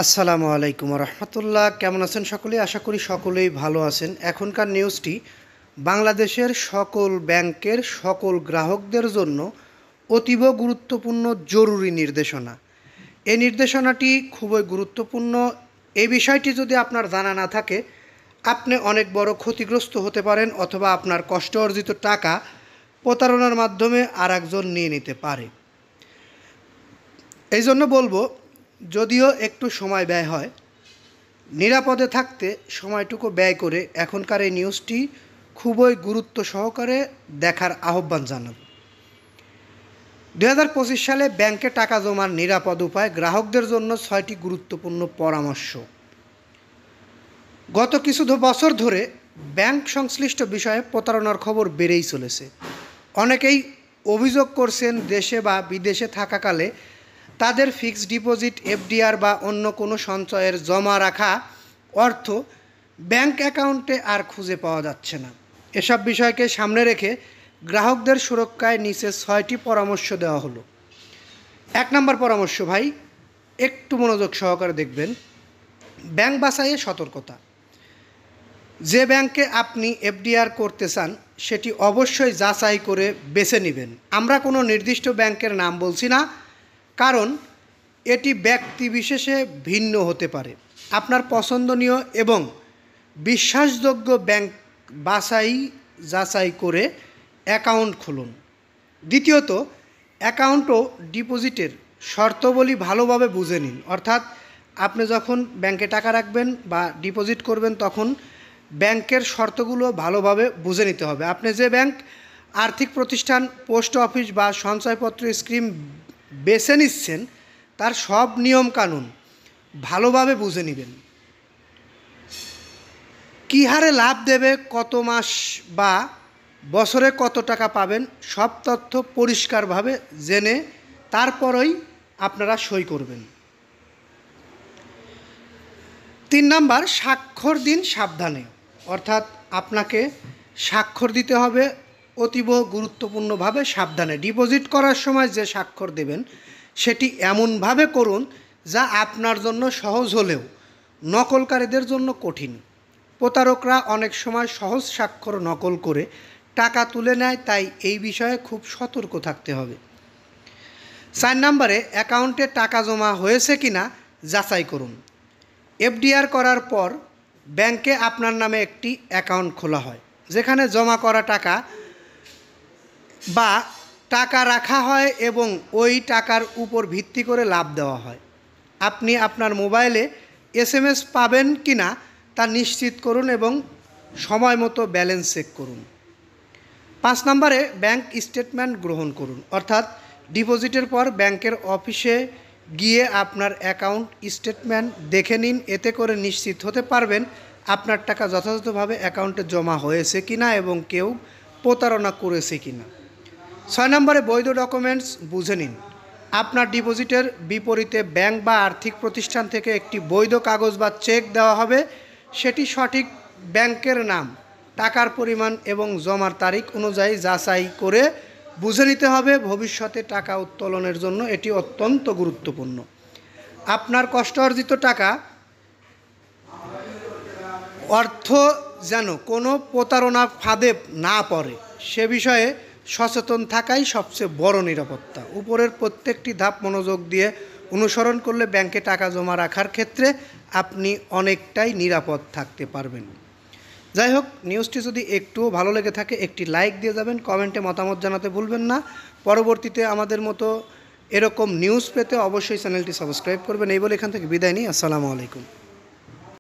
আসসালামু আলাইকুম রহমতুল্লাহ। কেমন আছেন সকলেই? আশা করি সকলেই ভালো আছেন। এখনকার নিউজটি বাংলাদেশের সকল ব্যাংকের সকল গ্রাহকদের জন্য অতীব গুরুত্বপূর্ণ জরুরি নির্দেশনা। এই নির্দেশনাটি খুবই গুরুত্বপূর্ণ। এই বিষয়টি যদি আপনার জানা না থাকে, আপনি অনেক বড় ক্ষতিগ্রস্ত হতে পারেন, অথবা আপনার কষ্ট অর্জিত টাকা প্রতারণার মাধ্যমে আরেকজন নিয়ে নিতে পারে। এই জন্য বলবো, যদিও একটু সময় ব্যয় হয়, নিরাপদে থাকতে সময়টুকু ব্যয় করে এখনকার এই নিউজটি খুবই গুরুত্ব সহকারে দেখার আহ্বান জানাব। 2025 সালে ব্যাংকে টাকা জমার নিরাপদ উপায়, গ্রাহকদের জন্য 6টি গুরুত্বপূর্ণ পরামর্শ। গত কিছু বছর ধরে ব্যাংক সংশ্লিষ্ট বিষয়ে প্রতারণার খবর বেড়েই চলেছে। অনেকেই অভিযোগ করছেন, দেশে বা বিদেশে থাকাকালে তাদের ফিক্সড ডিপোজিট, এফডিআর বা অন্য কোনো সঞ্চয়ের জমা রাখা অর্থ ব্যাংক অ্যাকাউন্টে আর খুঁজে পাওয়া যাচ্ছে না। এসব বিষয়কে সামনে রেখে গ্রাহকদের সুরক্ষায় নিচে 6টি পরামর্শ দেওয়া হলো। 1 নম্বর পরামর্শ, ভাই একটু মনোযোগ সহকারে দেখবেন। ব্যাংক বাছাইয়ে সতর্কতা। যে ব্যাংকে আপনি এফডিআর করতে চান সেটি অবশ্যই যাচাই করে বেছে নেবেন। আমরা কোনো নির্দিষ্ট ব্যাংকের নাম বলছি না, কারণ এটি ব্যক্তি বিশেষে ভিন্ন হতে পারে। আপনার পছন্দনীয় এবং বিশ্বাসযোগ্য ব্যাংক যাচাই করে অ্যাকাউন্ট খুলুন। দ্বিতীয়ত, অ্যাকাউন্ট ও ডিপোজিটের শর্তাবলী ভালোভাবে বুঝে নিন। অর্থাৎ আপনি যখন ব্যাংকে টাকা রাখবেন বা ডিপোজিট করবেন, তখন ব্যাংকের শর্তগুলো ভালোভাবে বুঝে নিতে হবে। আপনি যে ব্যাংক, আর্থিক প্রতিষ্ঠান, পোস্ট অফিস বা সঞ্চয়পত্র স্কিম বেছে নিচ্ছেন, তার সব নিয়মকানুন ভালোভাবে বুঝে নেবেন। কী হারে লাভ দেবে, কত মাস বা বছরে কত টাকা পাবেন, সব তথ্য পরিষ্কারভাবে জেনে তারপরই আপনারা সই করবেন। 3 নাম্বার, স্বাক্ষর দিন সাবধানে। অর্থাৎ আপনাকে স্বাক্ষর দিতে হবে অতীব গুরুত্বপূর্ণভাবে, সাবধানে। ডিপোজিট করার সময় যে স্বাক্ষর দেবেন সেটি এমনভাবে করুন যা আপনার জন্য সহজ হলেও নকলকারীদের জন্য কঠিন। প্রতারকরা অনেক সময় সহজ স্বাক্ষর নকল করে টাকা তুলে নেয়, তাই এই বিষয়ে খুব সতর্ক থাকতে হবে। 4 নম্বরে, অ্যাকাউন্টে টাকা জমা হয়েছে কিনা যাচাই করুন। এফডিআর করার পর ব্যাংকে আপনার নামে একটি অ্যাকাউন্ট খোলা হয়, যেখানে জমা করা টাকা বা টাকা রাখা হয় এবং ওই টাকার উপর ভিত্তি করে লাভ দেওয়া হয়। আপনি আপনার মোবাইলে এসএমএস পাবেন কিনা তা নিশ্চিত করুন এবং সময় মতো ব্যালেন্স চেক করুন। 5 নম্বরে, ব্যাংক স্টেটমেন্ট গ্রহণ করুন। অর্থাৎ ডিপোজিটের পর ব্যাংকের অফিসে গিয়ে আপনার অ্যাকাউন্ট স্টেটমেন্ট দেখে নিন। এতে করে নিশ্চিত হতে পারবেন আপনার টাকা যথাযথভাবে অ্যাকাউন্টে জমা হয়েছে কিনা এবং কেউ প্রতারণা করেছে কিনা। 6 নম্বরে, বৈধ ডকুমেন্টস বুঝে নিন। আপনার ডিপোজিটের বিপরীতে ব্যাংক বা আর্থিক প্রতিষ্ঠান থেকে একটি বৈধ কাগজ বা চেক দেওয়া হবে। সেটি সঠিক ব্যাংকের নাম, টাকার পরিমাণ এবং জমার তারিখ অনুযায়ী যাচাই করে বুঝে নিতে হবে। ভবিষ্যতে টাকা উত্তোলনের জন্য এটি অত্যন্ত গুরুত্বপূর্ণ। আপনার কষ্ট অর্জিত টাকা অর্থ যেন কোনো প্রতারণা ফাঁদে না পড়ে, সে বিষয়ে সচেতন থাকাই সবচেয়ে বড় নিরাপত্তা। উপরের প্রত্যেকটি ধাপ মনোযোগ দিয়ে অনুসরণ করলে ব্যাংকে টাকা জমা রাখার ক্ষেত্রে আপনি অনেকটাই নিরাপদ থাকতে পারবেন। যাই হোক, নিউজটি যদি একটুও ভালো লেগে থাকে একটি লাইক দিয়ে যাবেন, কমেন্টে মতামত জানাতে ভুলবেন না। পরবর্তীতে আমাদের মতো এরকম নিউজ পেতে অবশ্যই চ্যানেলটি সাবস্ক্রাইব করবেন। এই বলে এখান থেকে বিদায় নিই। আসসালামু আলাইকুম।